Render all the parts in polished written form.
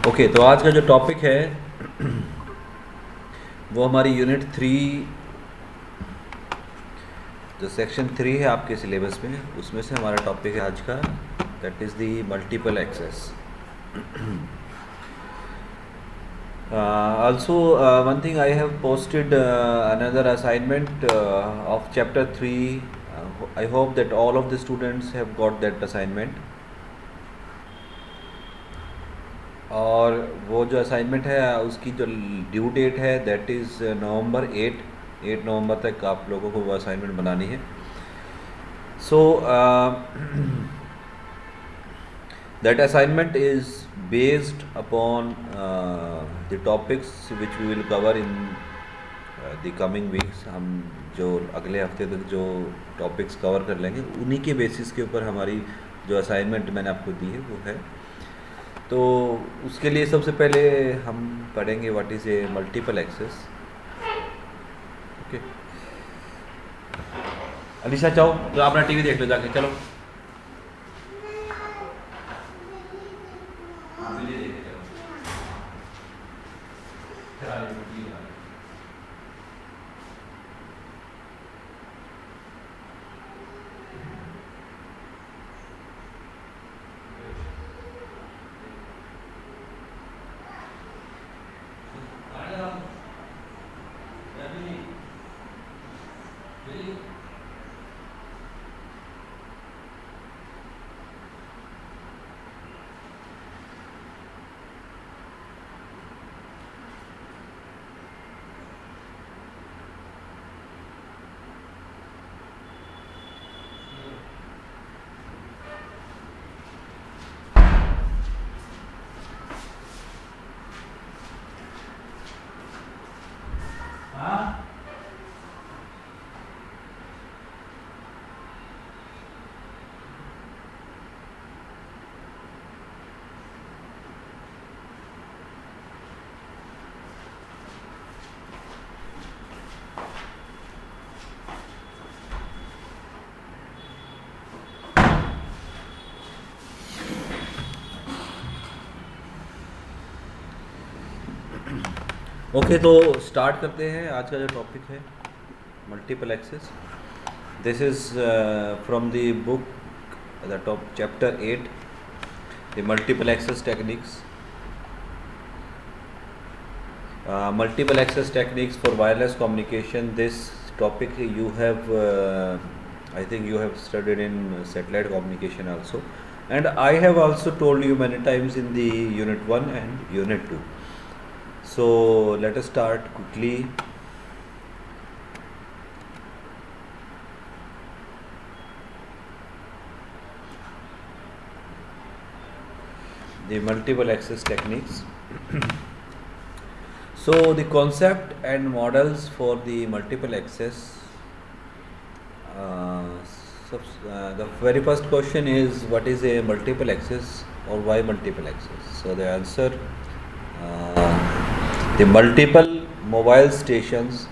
Okay, तो आज का जो टॉपिक है वो हमारी यूनिट 3, जो सेक्शन 3 है आपके सिलेबस में, उसमें से हमारा टॉपिक है आज का, that is the multiple access. Also, one thing, I have posted another assignment of chapter 3. I hope that all of the students have got that assignment. और वो जो असाइनमेंट है उसकी जो ड्यू डेट है दैट इज़ नवंबर 8 नवंबर तक आप लोगों को वो असाइनमेंट बनानी है. So that assignment is based upon the topics which we will cover in the coming weeks. हम जो अगले हफ्ते तक जो टॉपिक्स कवर कर लेंगे उन्हीं के बेसिस के ऊपर हमारी जो असाइनमेंट मैंने आपको दी है वो है. तो उसके लिए सबसे पहले हम पढ़ेंगे what is a multiple access. Okay, Alisha चाहो तो अपना टीवी देख लो जाके. चलो ओके, तो स्टार्ट करते हैं. आज का जो टॉपिक है multiple access. This is from the book the top chapter 8, the multiple access techniques. Multiple access techniques for wireless communication. This topic you have, I think you have studied in satellite communication also, and I have also told you many times in the unit 1 and unit 2. So let us start quickly. The multiple access techniques. So the concept and models for the multiple access. The very first question is, what is a multiple access or why multiple access? So the answer, the multiple mobile stations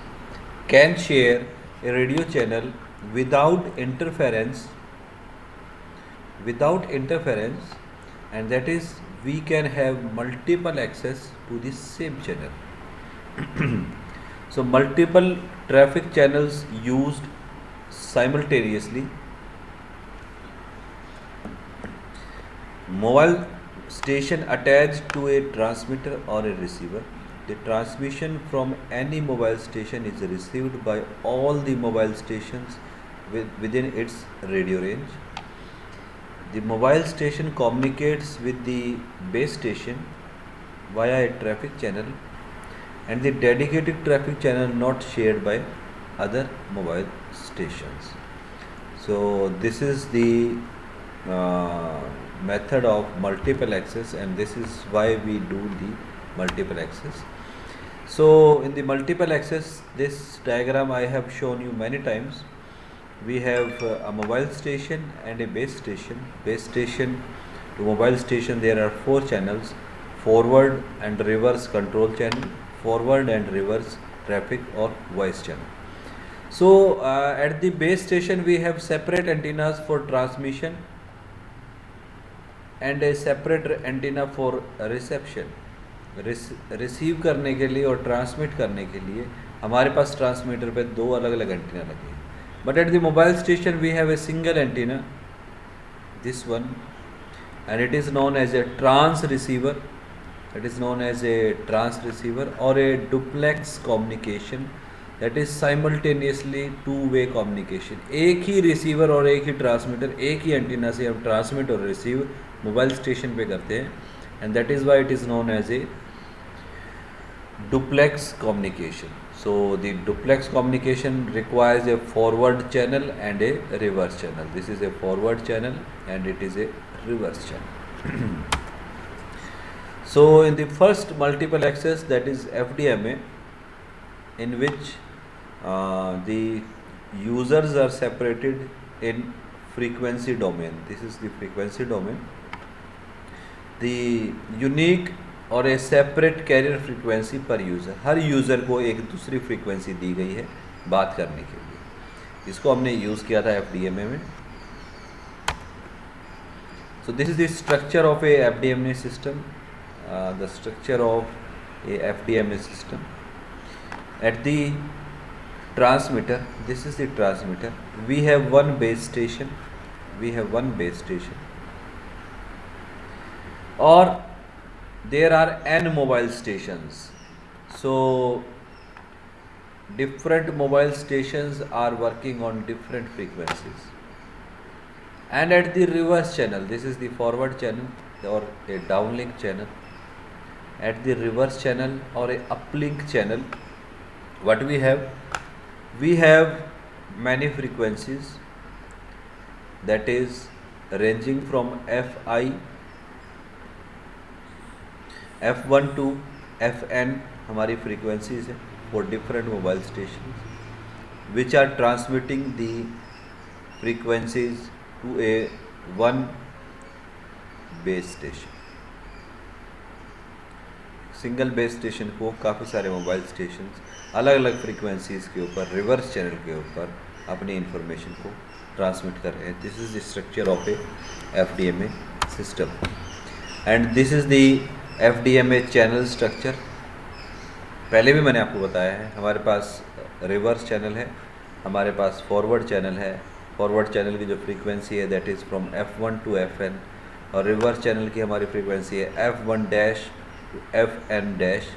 can share a radio channel without interference, and that is, we can have multiple access to the same channel. So multiple traffic channels used simultaneously. Mobile station attached to a transmitter or a receiver. The transmission from any mobile station is received by all the mobile stations within its radio range. The mobile station communicates with the base station via a traffic channel, and the dedicated traffic channel not shared by other mobile stations. So this is the method of multiple access, and this is why we do the multiple access. So in the multiple access, this diagram I have shown you many times. we have a mobile station and a base station. Base station to mobile station there are four channels: forward and reverse control channel, forward and reverse traffic or voice channel. So at the base station we have separate antennas for transmission and a separate antenna for reception. Receive करने के लिए और transmit करने के लिए हमारे पास transmitter पे दो अलग अलग एंटीना लगे हैं. But at the mobile station we have a single antenna, this one, and it is known as a trans receiver. It is known as a trans receiver or a duplex communication, that is simultaneously two-way communication. एक ही receiver और एक ही transmitter, एक ही antenna से हम transmit और receive mobile station पे करते हैं, and that is why it is known as a duplex communication. So the duplex communication requires a forward channel and a reverse channel. This is a forward channel and it is a reverse channel. So in the first multiple access, that is FDMA, in which the users are separated in frequency domain. This is the frequency domain. The unique और ए separate carrier frequency पर user, हर user को एक दूसरी frequency दी गई है बात करने के लिए. इसको हमने यूज़ किया था FDMA में. So this is the structure of a FDMA system. The structure of a FDMA system. At the transmitter, this is the transmitter. We have one base station. We have one base station. Or there are n mobile stations. So different mobile stations are working on different frequencies. And at the reverse channel, this is the forward channel or a downlink channel. At the reverse channel or a uplink channel, what we have? We have many frequencies, that is ranging from Fi, F1 to Fn हमारी frequencies है for different mobile stations, which are transmitting the frequencies to a one base station. Single base station को काफ़ी सारे mobile stations अलग अलग frequencies के ऊपर reverse channel के ऊपर अपनी इंफॉर्मेशन को ट्रांसमिट कर रहे हैं. This is the structure of A FDMA system and this is the FDMA channel structure. पहले भी मैंने आपको बताया है, हमारे पास रिवर्स चैनल है, हमारे पास फॉरवर्ड चैनल है. फॉरवर्ड चैनल की जो फ्रीक्वेंसी है that is from F1 to Fn, और रिवर्स चैनल की हमारी फ्रीक्वेंसी है F1 dash to Fn dash.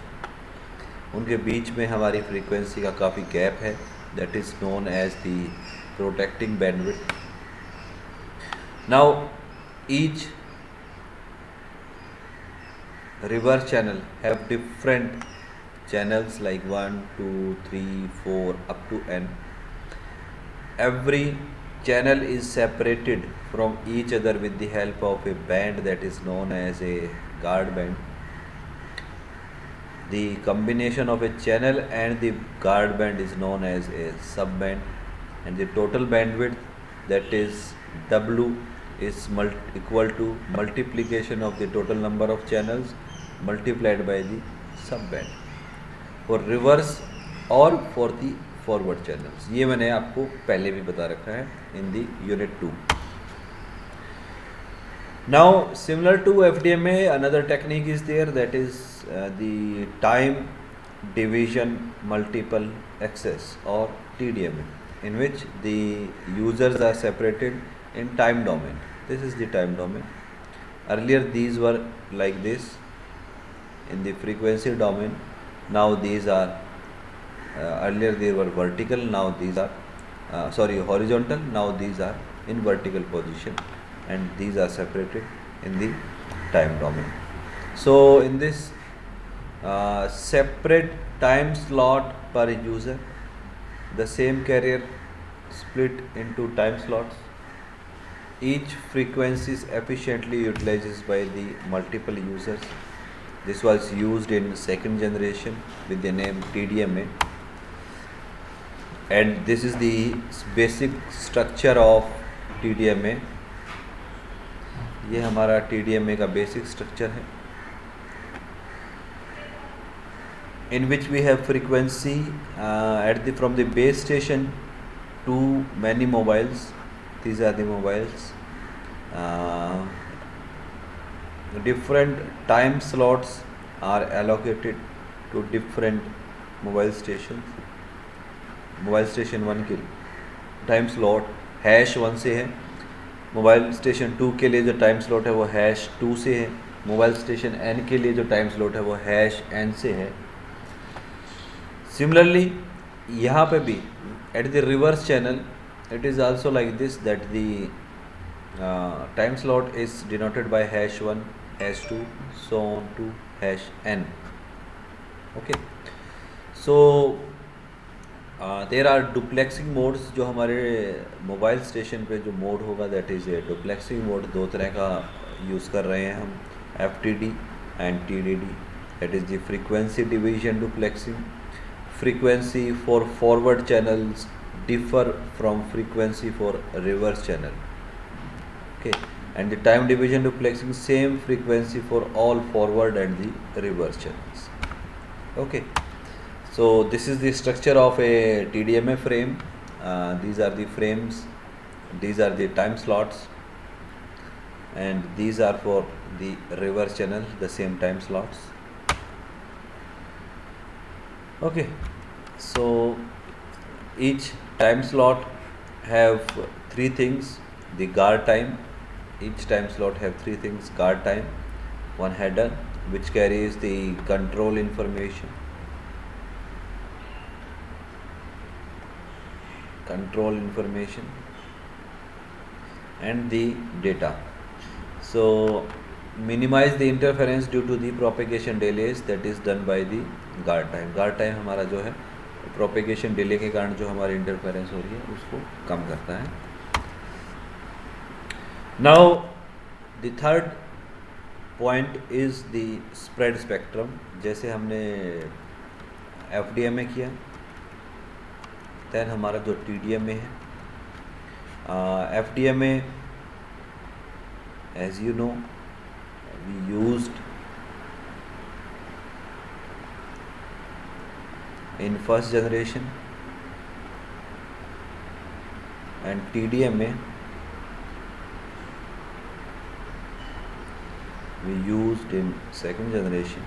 उनके बीच में हमारी फ्रीक्वेंसी का काफ़ी गैप है, that is known as the protecting bandwidth. Now each reverse channel have different channels like 1, 2, 3, 4 up to n. Every channel is separated from each other with the help of a band that is known as a guard band. The combination of a channel and the guard band is known as a subband, and the total bandwidth, that is W, is equal to multiplication of the total number of channels multiplied by the subband for reverse और for the forward channels. ये मैंने आपको पहले भी बता रखा है in the unit 2. Now similar to FDMA, another technique is there, that is the time division multiple access or TDMA, in which the users are separated in time domain. This is the time domain. Earlier these were like this in the frequency domain. Now these are earlier they were vertical, now these are horizontal, now these are in vertical position, and these are separated in the time domain. So in this separate time slot per user, the same carrier split into time slots. Each frequency is efficiently utilized by the multiple users. This was used in second generation with the name TDMA. and this is the basic structure of TDMA. ये हमारा TDMA का basic structure है, in which we have frequency from the base station to many mobiles. These are the mobiles. Different time slots are allocated to different mobile stations. Mobile station 1 के time slot #1 से है, mobile station 2 के लिए जो time slot है वो #2 से है, मोबाइल स्टेशन n के लिए जो टाइम स्लॉट है वो #n से है. सिमिलरली यहाँ पे भी at the reverse channel it is also like this, that the time slot is denoted by #1, #2 so on to #n. Okay, so there are duplexing modes. जो हमारे मोबाइल स्टेशन पे जो मोड होगा that is a duplexing mode. दो तरह का use कर रहे हैं हम, FDD and TDD. That is the frequency division duplexing. Frequency for forward channels differ from frequency for reverse channel. Okay, and the time division duplexing same frequency for all forward and the reverse channels. Okay, so this is the structure of a TDMA frame. These are the frames, these are the time slots, and these are for the reverse channel, the same time slots. Okay, so each time slot have three things. The guard time, each time slot have three things: guard time, one header which carries the control information, and the data. So minimize the interference due to the propagation delays, that is done by the guard time. guard time हमारा जो है propagation delay के कारण जो हमारी interference हो रही है उसको कम करता है. Now the third point is the spread spectrum. जैसे हमने FDMA किया, then हमारा जो TDMA है, FDMA as you know we used in first generation, and TDMA we used in second generation,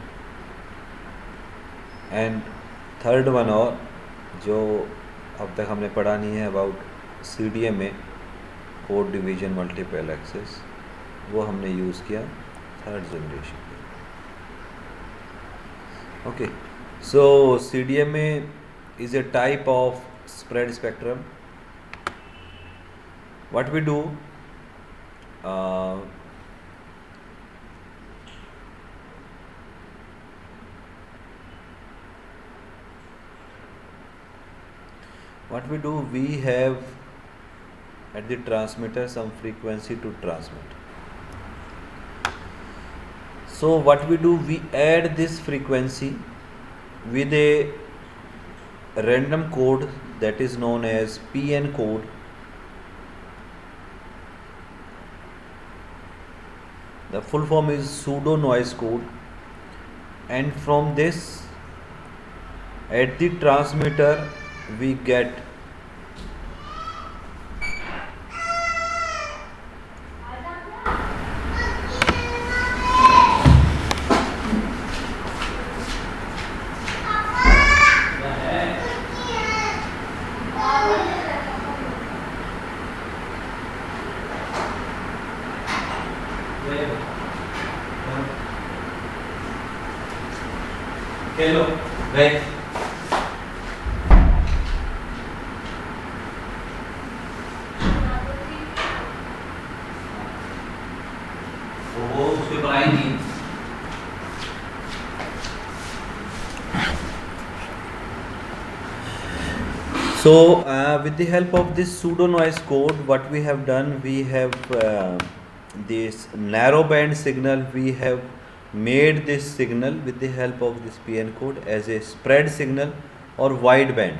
and third one और जो अब तक हमने पढ़ा नहीं है about CDMA, code division multiple access, वो हमने यूज़ किया थर्ड जनरेशन पे. Okay, so CDMA is a type of spread spectrum. What we do, we have at the transmitter some frequency to transmit. So what we do, we add this frequency with a random code that is known as PN code. The full form is pseudo noise code, and from this at the transmitter we get Hello, right. वो उसके ऊपर आएंगी. So with the help of this pseudo noise code, what we have done, we have this narrow band signal, we have made this signal with the help of this PN code as a spread signal or wide band.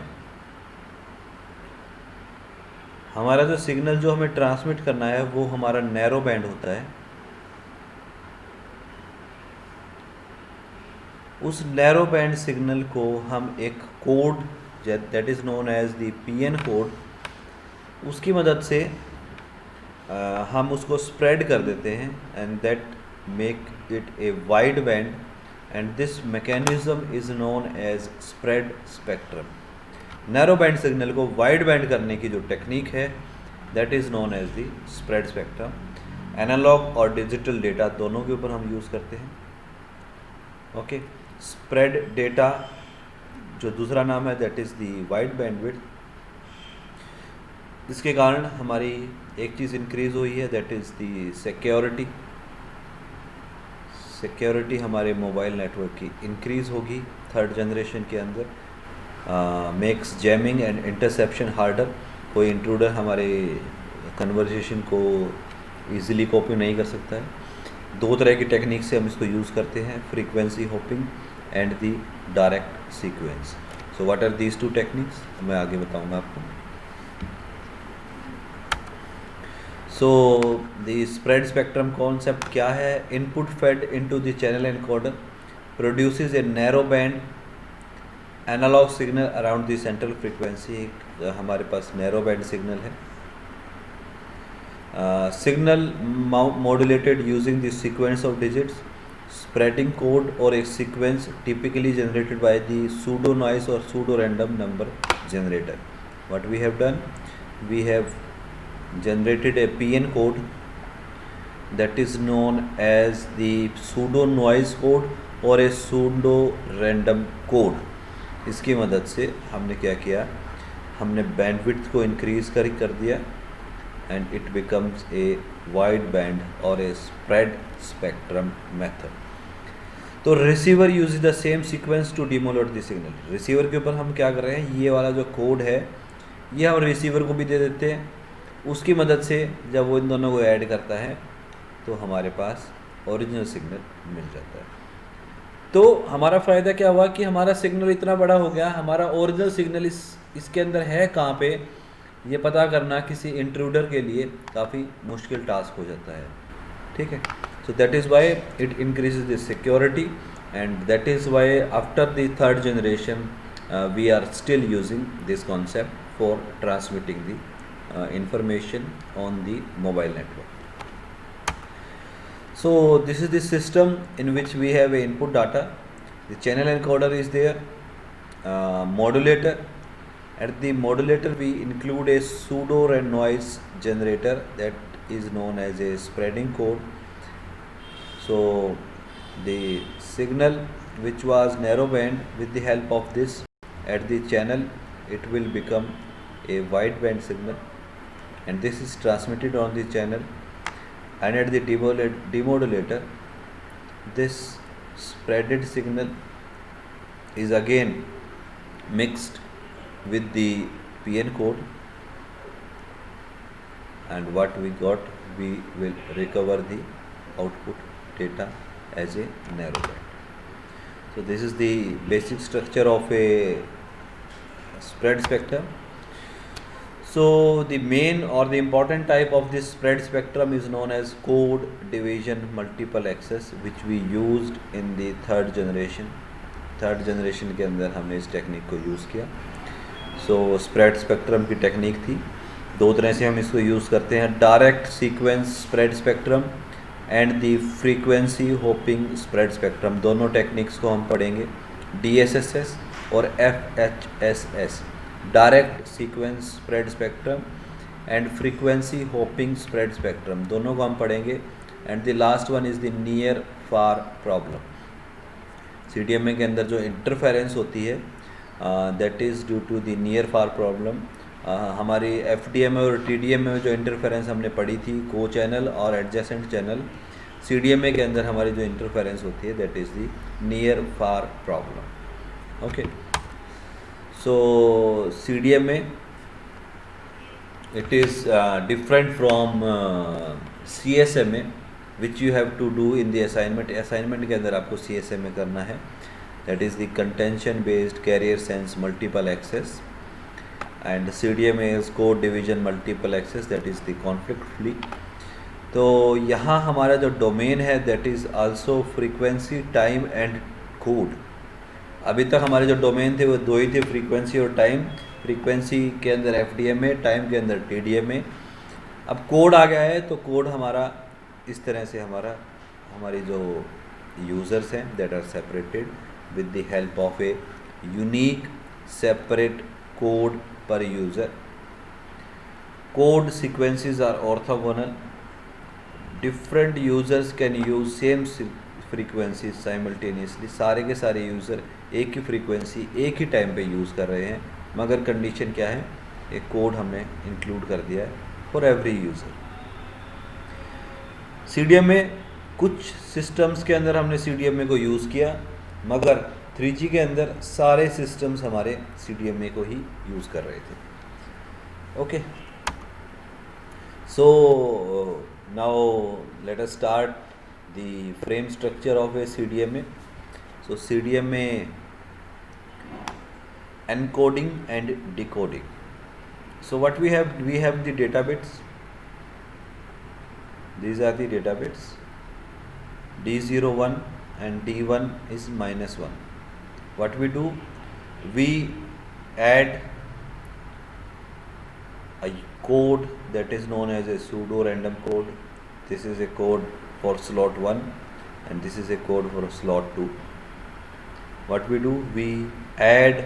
हमारा जो signal जो हमें transmit करना है वो हमारा narrow band होता है। उस नैरो बैंड सिग्नल को हम एक code that is known as the PN code, उसकी मदद से हम उसको स्प्रेड कर देते हैं and that make it a wide band and this mechanism is known as spread spectrum. Narrow band signal को वाइड बैंड करने की जो टेक्निक है that is known as the spread spectrum. Analog और डिजिटल डेटा दोनों के ऊपर हम यूज़ करते हैं। ओके, स्प्रेड डेटा जो दूसरा नाम है that is the wide bandwidth. इसके कारण हमारी एक चीज़ इंक्रीज़ हुई है that is the security. Security हमारे मोबाइल नेटवर्क की इंक्रीज़ होगी थर्ड जनरेशन के अंदर। Makes jamming and interception harder. कोई इंट्रूडर हमारे कन्वर्सेशन को ईज़िली कॉपी नहीं कर सकता है। दो तरह की टेक्निक से हम इसको यूज़ करते हैं, frequency hopping and the direct sequence. So what are these two techniques, मैं आगे बताऊंगा आपको। So the spread spectrum concept क्या है? Input fed into the channel encoder produces a narrow band analog signal around the central frequency. हमारे पास narrow band signal है। Signal modulated using the sequence of digits, spreading code or a sequence typically generated by the pseudo noise or pseudo random number generator. What we have done, we have generated a PN code that is known as the pseudo noise code or a pseudo random code. इसकी मदद से हमने क्या किया, हमने bandwidth को increase कर दिया and it becomes a wide band or a spread spectrum method. तो receiver use the same sequence to demodulate the signal. Receiver के ऊपर हम क्या कर रहे हैं, ये वाला जो कोड है ये हम रिसीवर को भी दे देते हैं। उसकी मदद से जब वो इन दोनों को ऐड करता है तो हमारे पास ओरिजिनल सिग्नल मिल जाता है। तो हमारा फ़ायदा क्या हुआ कि हमारा सिग्नल इतना बड़ा हो गया, हमारा ओरिजिनल सिग्नल इसके अंदर है कहाँ पे, ये पता करना किसी इंट्रूडर के लिए काफ़ी मुश्किल टास्क हो जाता है। ठीक है, so that is why it increases the security and that is why after the third generation we are still using this concept for transmitting the information on the mobile network. So this is the system in which we have a input data. The channel encoder is there, modulator. At the modulator we include a pseudo and noise generator that is known as a spreading code. So the signal which was narrow band, with the help of this at the channel it will become a wide band signal and this is transmitted on the channel, and at the demodulator this spreaded signal is again mixed with the PN code, and what we got, we will recover the output data as a narrow band. So this is the basic structure of a spread spectrum. So the main or the important type of this spread spectrum is known as code division multiple access, which we used in the third generation. Third generation के अंदर हमने इस technique को use किया। So spread spectrum की technique थी। दो तरह से हम इसको यूज़ करते हैं, direct sequence spread spectrum and the frequency hopping spread spectrum. दोनों टेक्निक्स को हम पढ़ेंगे, DSSS और FHSS, direct sequence spread spectrum and frequency hopping spread spectrum, दोनों को हम पढ़ेंगे। And the last one is the near far problem. CDMA के अंदर जो इंटरफेरेंस होती है that is due to the near far problem. हमारी FDMA और TDMA में जो इंटरफेरेंस हमने पढ़ी थी, को चैनल और एडजेसेंट चैनल, CDMA के अंदर हमारी जो इंटरफेरेंस होती है that is the near far problem. Okay, so CDMA it is different from CSMA which you have to do in the assignment. assignment के अंदर आपको CSMA करना है, that is the contention based carrier sense multiple access, and CDMA is code division multiple access, that is the conflict free. तो यहाँ हमारा जो domain है that is also frequency, time and code. अभी तक हमारे जो डोमेन थे वो दो ही थे, फ्रीक्वेंसी और टाइम. फ्रीक्वेंसी के अंदर FDMA, टाइम के अंदर TDMA. अब कोड आ गया है तो कोड हमारा इस तरह से हमारी जो यूज़र्स हैं that are separated with the help of a unique separate code per user. Code sequences are orthogonal. Different users can use same frequency simultaneously. सारे के सारे यूज़र एक ही फ्रीक्वेंसी एक ही टाइम पे यूज़ कर रहे हैं, मगर कंडीशन क्या है, एक कोड हमने इंक्लूड कर दिया है फॉर एवरी यूज़र. CDMA कुछ सिस्टम्स के अंदर हमने CDMA को यूज़ किया, मगर 3G के अंदर सारे सिस्टम्स हमारे CDMA को ही यूज़ कर रहे थे. Okay, so now let us start the frame structure of a CDMA. So CDMA encoding and decoding. So what we have the data bits. These are the data bits. D01 and D1 is -1. What we do, we add a code that is known as a pseudo random code. This is a code for slot 1 and this is a code for slot 2. What we do, we add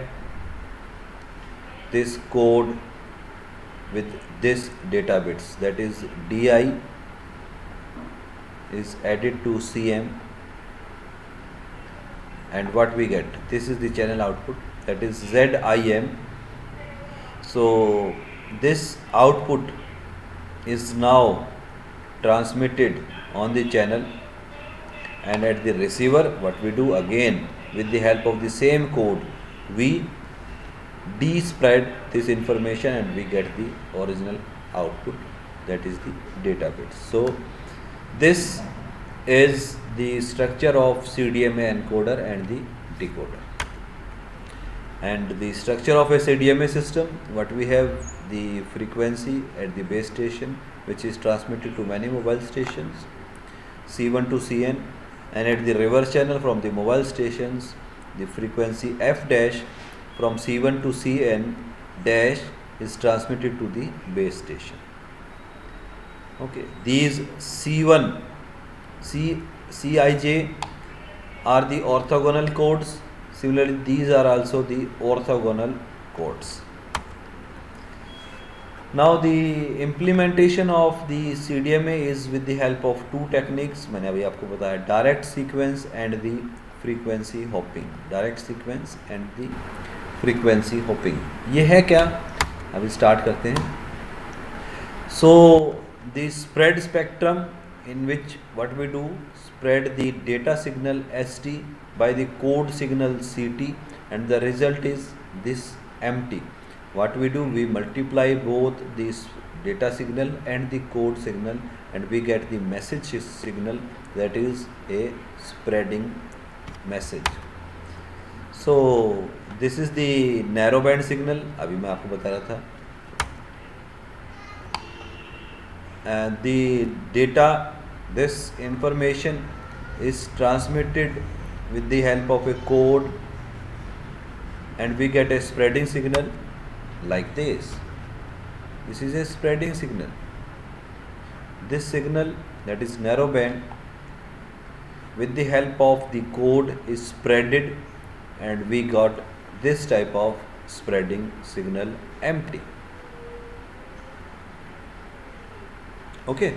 this code with this data bits, that is DI is added to CM, and what we get, this is the channel output, that is ZIM. So this output is now transmitted on the channel, and at the receiver what we do, again with the help of the same code, we despread this information and we get the original output, that is the data bits. So this is the structure of CDMA encoder and the decoder. And the structure of a CDMA system, what we have, the frequency at the base station which is transmitted to many mobile stations, C1 to Cn, and at the reverse channel from the mobile stations, the frequency F dash from C1 to Cn dash is transmitted to the base station. Okay, these C1, Cij are the orthogonal codes. Similarly, these are also the orthogonal codes. Now the implementation of the CDMA is with the help of two techniques. मैंने अभी आपको बताया, direct sequence and the frequency hopping. Direct sequence and the frequency hopping. ये है क्या? अभी start करते हैं. So the spread spectrum, in which what we do, spread the data signal ST by the code signal CT, and the result is this MT. What we do, we multiply both this data signal and the code signal and we get the message signal, that is a spreading message. So this is the narrowband signal, अभी मैं आपको बता रहा था. And the data, this information is transmitted with the help of a code and we get a spreading signal like this. This is a spreading signal. This signal, that is narrowband, with the help of the code is spreaded and we got this type of spreading signal MT. Okay.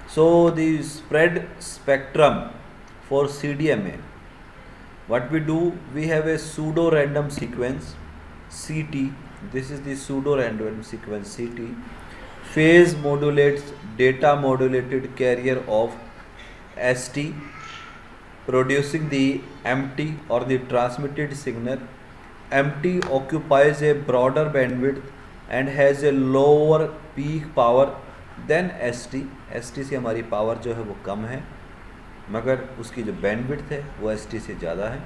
So the spread spectrum for CDMA, what we do, we have a pseudo random sequence CT. This is the pseudo random sequence CT. Phase modulates data modulated carrier of ST, producing the MT or the transmitted signal. MT occupies a broader bandwidth and has a lower peak power then ST से हमारी power जो है वो कम है, मगर उसकी जो bandwidth है वो ST से ज़्यादा है.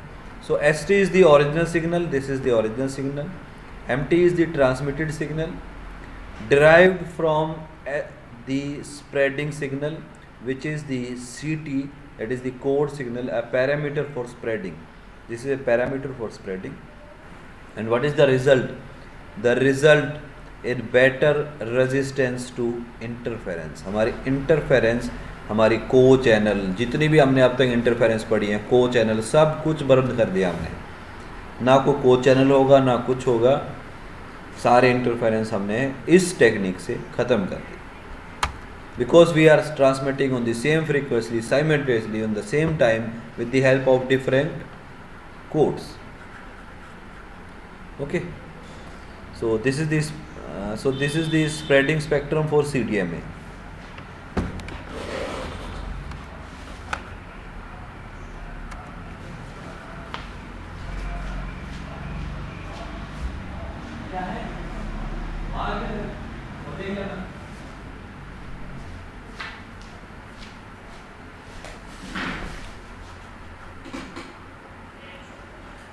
सो ST is the original signal, this is the original signal, MT is the transmitted signal derived from the spreading signal, which is the CT, that is the code signal, a parameter for spreading. This is a parameter for spreading. And what is the result? The result is better resistance to interference. हमारी interference, हमारी को channel, जितनी भी हमने अब तक interference पढ़ी है, को चैनल सब कुछ बंद कर दिया हमने, ना को चैनल होगा ना कुछ होगा, सारे इंटरफेरेंस हमने इस टेक्निक से ख़त्म कर दी. Because we are transmitting on the same frequency simultaneously on the same time with the help of different codes. Okay, so this is the spreading spectrum for CDMA.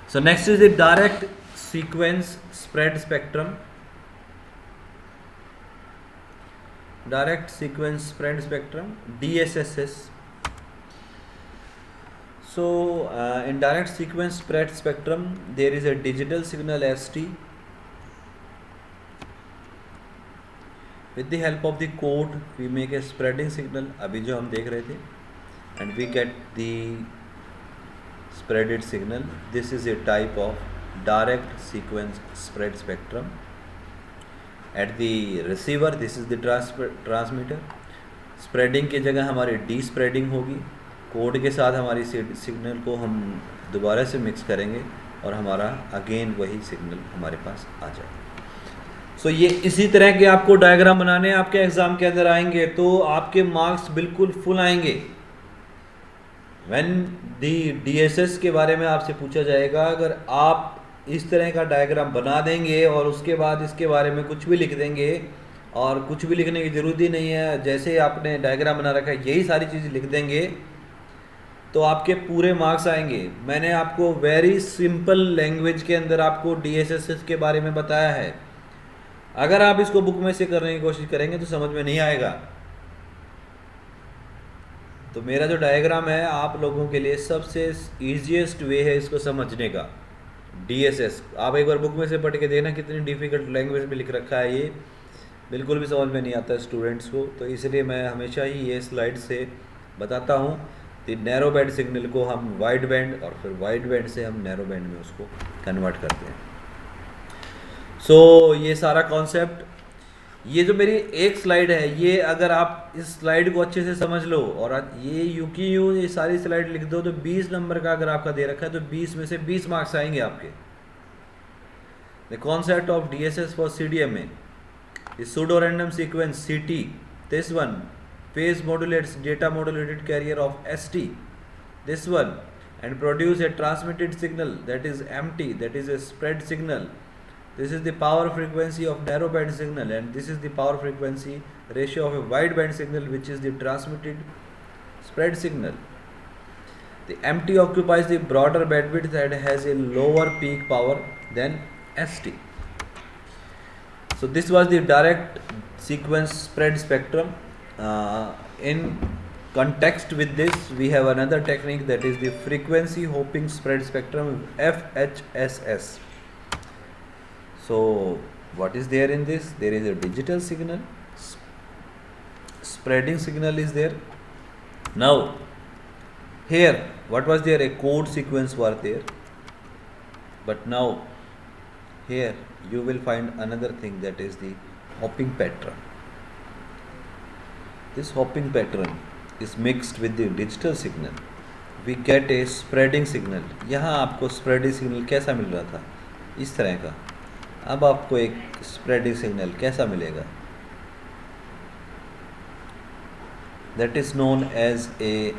So next is the direct sequence spread spectrum. Direct sequence spread spectrum, DSSS. So in direct sequence spread spectrum there is a digital signal ST. With the help of the code we make a spreading signal, अभी जो हम देख रहे थे, and we get the spreaded signal. This is a type of direct sequence spread spectrum. At the receiver this is the transmitter. Spreading की जगह हमारी D spreading होगी, कोड के साथ हमारी सिग्नल को हम दोबारा से मिक्स करेंगे और हमारा अगेन वही सिग्नल हमारे पास आ जाएगा. सो ये इसी तरह के आपको डायग्राम बनाने आपके एग्ज़ाम के अंदर आएंगे तो आपके मार्क्स बिल्कुल फुल आएंगे. व्हेन दी DSS के बारे में आपसे पूछा जाएगा, अगर आप इस तरह का डायग्राम बना देंगे और उसके बाद इसके बारे में कुछ भी लिख देंगे, और कुछ भी लिखने की ज़रूरत ही नहीं है, जैसे आपने डायग्राम बना रखा है यही सारी चीज़ें लिख देंगे तो आपके पूरे मार्क्स आएंगे. मैंने आपको वेरी सिंपल लैंग्वेज के अंदर आपको DSS के बारे में बताया है. अगर आप इसको बुक में से करने की कोशिश करेंगे तो समझ में नहीं आएगा. तो मेरा जो डायग्राम है आप लोगों के लिए सबसे ईजीएस्ट वे है इसको समझने का. DSS आप एक बार बुक में से पढ़ के देखना कितनी डिफ़िकल्ट लैंग्वेज में लिख रखा है, ये बिल्कुल भी समझ में नहीं आता स्टूडेंट्स को. तो इसलिए मैं हमेशा ही ये स्लाइड से बताता हूँ कि नैरो बैंड सिग्नल को हम वाइड बैंड और फिर वाइड बैंड से हम नैरो बैंड में उसको कन्वर्ट करते हैं. सो ये सारा कॉन्सेप्ट, ये जो मेरी एक स्लाइड है, ये अगर आप इस स्लाइड को अच्छे से समझ लो और ये यूं की यूँ ये सारी स्लाइड लिख दो तो 20 नंबर का अगर आपका दे रखा है तो 20 में से 20 मार्क्स आएंगे आपके. The concept of DSS for CDMA is pseudo random sequence CT. This one phase modulates data modulated carrier of ST. This one and produce a transmitted signal that is MT, that is a spread signal. This is the power frequency of narrow band signal, and this is the power frequency ratio of a wide band signal, which is the transmitted spread signal. The MT occupies the broader bandwidth and has a lower peak power than ST. So this was the direct sequence spread spectrum. In context with this we have another technique, that is the frequency hopping spread spectrum, FHSS. So what is there in this? There is a digital signal, spreading signal is there. Now here what was there? A code sequence was there, but now here you will find another thing, that is the hopping pattern. This hopping pattern is mixed with the digital signal. We get a spreading signal. यहाँ आपको spreading signal कैसा मिल रहा था? इस तरह का. अब आपको एक स्प्रेडिंग सिग्नल कैसा मिलेगा? That is known as a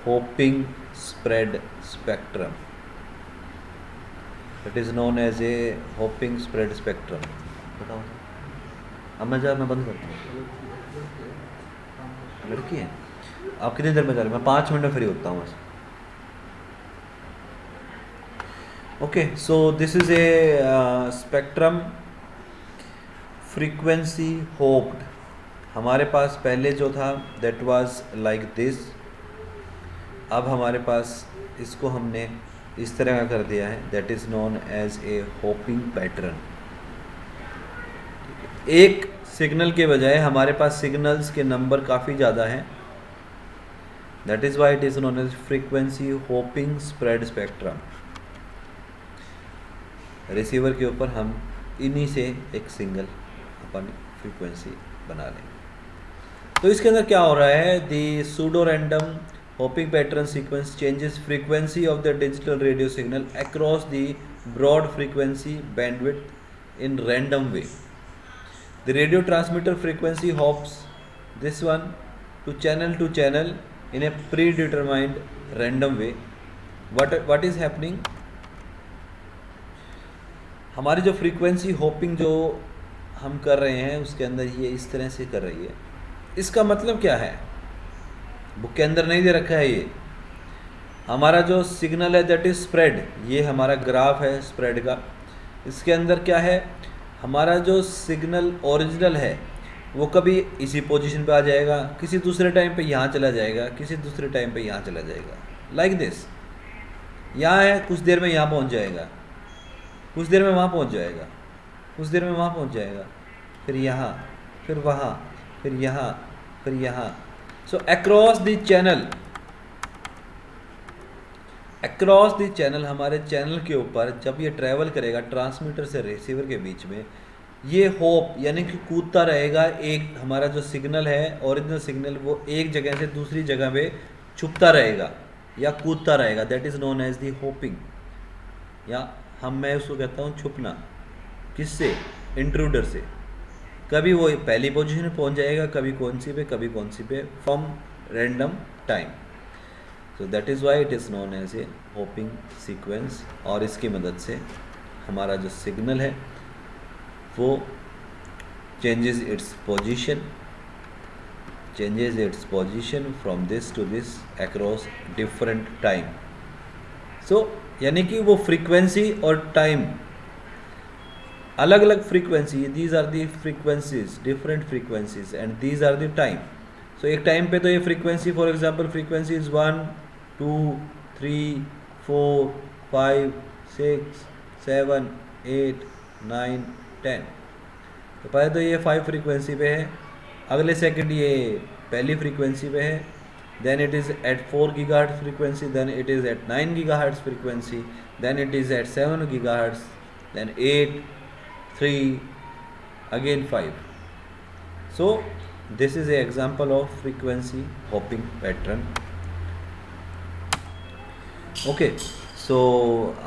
hopping spread spectrum. That is known as a hopping spread spectrum. बताओ. अब मैं बंद करता हूँ. लड़की है आप कितनी देर में जा रहे हैं? मैं 5 मिनट में फ्री होता हूँ बस. Okay, so this is a spectrum frequency hopped. हमारे पास पहले जो था that was like this, अब हमारे पास इसको हमने इस तरह का कर दिया है, that is known as a hopping pattern. एक सिग्नल के बजाय हमारे पास सिग्नल्स के नंबर काफ़ी ज़्यादा हैं, that is why it is known as frequency hopping spread spectrum. Receiver के ऊपर हम इन्हीं से एक सिंगल अपन फ्रीक्वेंसी बना लेंगे. तो इसके अंदर क्या हो रहा है, the pseudo random hopping pattern sequence changes frequency of the digital radio signal across the broad frequency bandwidth in random way. The radio transmitter frequency hops this one to channel in a predetermined random way. What is happening, हमारी जो frequency hopping जो हम कर रहे हैं उसके अंदर ये इस तरह से कर रही है. इसका मतलब क्या है, बुक के अंदर नहीं दे रखा है. ये हमारा जो सिग्नल है दैट इज स्प्रेड, ये हमारा ग्राफ है स्प्रेड का. इसके अंदर क्या है, हमारा जो सिग्नल ओरिजिनल है वो कभी इसी पोजीशन पे आ जाएगा, किसी दूसरे टाइम पे यहाँ चला जाएगा, किसी दूसरे टाइम पे यहाँ चला जाएगा, लाइक दिस. यहाँ है, कुछ देर में यहाँ पहुँच जाएगा, कुछ देर में वहाँ पहुँच जाएगा, कुछ देर में वहाँ पहुँच जाएगा, फिर यहाँ, फिर वहाँ, फिर यहाँ, फिर यहाँ. सो अक्रॉस द चैनल हमारे चैनल के ऊपर जब ये ट्रैवल करेगा ट्रांसमीटर से रिसीवर के बीच में, ये होप यानी कि कूदता रहेगा. एक हमारा जो सिग्नल है ओरिजिनल सिग्नल वो एक जगह से दूसरी जगह पे छुपता रहेगा या कूदता रहेगा, that is known as the hopping. या मैं उसको कहता हूँ छुपना. किससे, इंट्रूडर से. कभी वो पहली पोजीशन में पहुँच जाएगा, कभी कौन सी पे from random time. So that is why it is known as a hopping sequence. और इसकी मदद से हमारा जो सिग्नल है वो changes its position from this to this across different time. So यानी कि वो फ्रीक्वेंसी और टाइम अलग अलग frequency, these are the frequencies, different frequencies and these are the time. So एक टाइम पे तो ये frequency, for example frequency is 1 2 3 4 5 6 7 8 9 10. तो पहले तो ये 5 फ्रीक्वेंसी पे है, अगले सेकंड ये पहली फ्रीक्वेंसी पे है, then it is at 4 gigahertz frequency, then it is at 9 gigahertz frequency, then it is at 7 gigahertz, then 8 3 again 5. So this is a example of frequency hopping pattern. Okay, so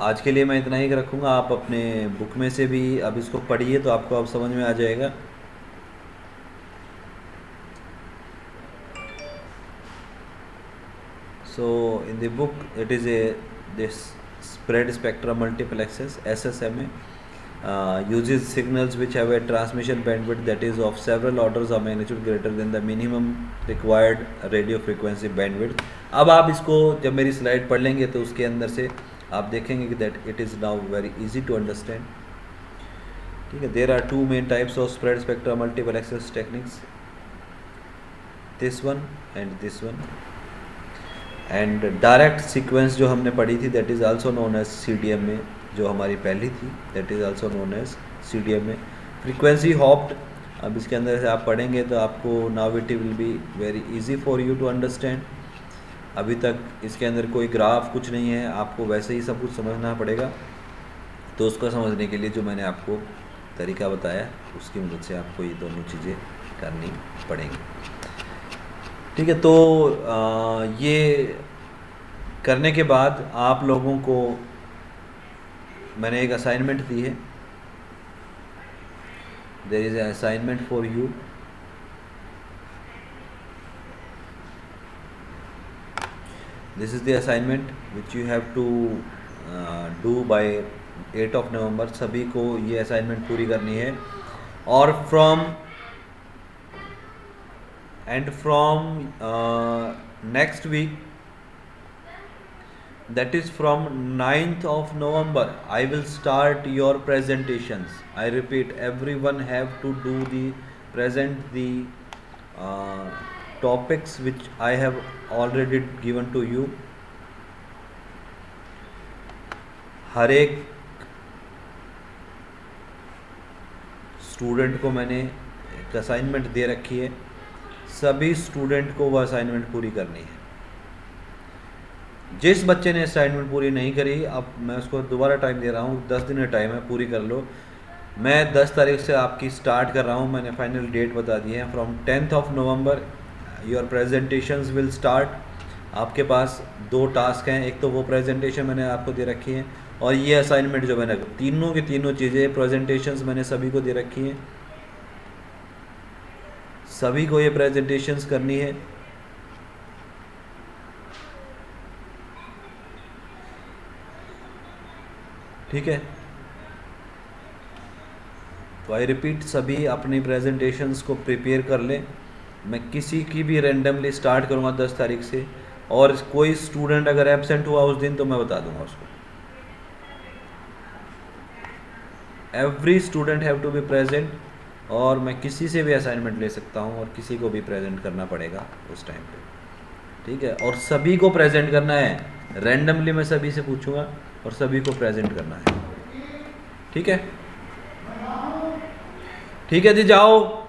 आज के लिए मैं इतना ही रखूँगा. आप अपने बुक में से भी अब इसको पढ़िए तो आपको अब समझ में आ जाएगा. So in the book it is this spread spectrum multiplexes SSMA uses signals which have a transmission bandwidth that is of several orders of magnitude greater than the minimum required radio frequency bandwidth. अब आप इसको जब मेरी slide पढ़ लेंगे तो उसके अंदर से आप देखेंगे कि that it is now very easy to understand. ठीक है, there are two main types of spread spectrum multiplexes techniques, this one and this one. And direct sequence जो हमने पढ़ी थी that is also known as CDM में, जो हमारी पहली थी that is also known as CDM में. फ्रीक्वेंसी हॉप्ड, अब इसके अंदर से आप पढ़ेंगे तो आपको now it will be very easy for you to understand. अभी तक इसके अंदर कोई ग्राफ कुछ नहीं है, आपको वैसे ही सब कुछ समझना पड़ेगा. तो उसको समझने के लिए जो मैंने आपको तरीका बताया उसकी मदद से आपको ये दोनों चीज़ें करनी पड़ेंगी. ठीक है, तो ये करने के बाद आप लोगों को मैंने एक असाइनमेंट दी है. There is an assignment for you. This is the assignment which you have to do by 8 of November. सभी को ये असाइनमेंट पूरी करनी है. और from next week that is from 9th of November I will start your presentations. I repeat, everyone have to do the present the topics which I have already given to you. हर एक student को मैंने एक assignment दे रखी है, सभी student को वो assignment पूरी करनी है। जिस बच्चे ने असाइनमेंट पूरी नहीं करी, अब मैं उसको दोबारा टाइम दे रहा हूँ, 10 दिन का टाइम है, पूरी कर लो। मैं 10 तारीख से आपकी स्टार्ट कर रहा हूँ, मैंने फाइनल डेट बता दी है। From 10th of November your presentations will start. आपके पास 2 टास्क हैं, एक तो वो प्रेजेंटेशन मैंने आपको दे रखी है और ये असाइनमेंट जो मैंने तीनों की तीनों चीज़ें प्रेजेंटेशंस मैंने सभी को दे रखी हैं, सभी को ये प्रेजेंटेशंस करनी है। ठीक है, तो आई रिपीट, सभी अपनी प्रेजेंटेशंस को प्रिपेयर कर लें। मैं किसी की भी रैंडमली स्टार्ट करूँगा 10 तारीख से, और कोई स्टूडेंट अगर एब्सेंट हुआ उस दिन तो मैं बता दूंगा उसको। Every student have to be present, और मैं किसी से भी असाइनमेंट ले सकता हूँ और किसी को भी प्रेजेंट करना पड़ेगा उस टाइम पे। ठीक है, और सभी को प्रेजेंट करना है, रैंडमली मैं सभी से पूछूंगा और सभी को प्रेजेंट करना है। ठीक है, ठीक है जी, जाओ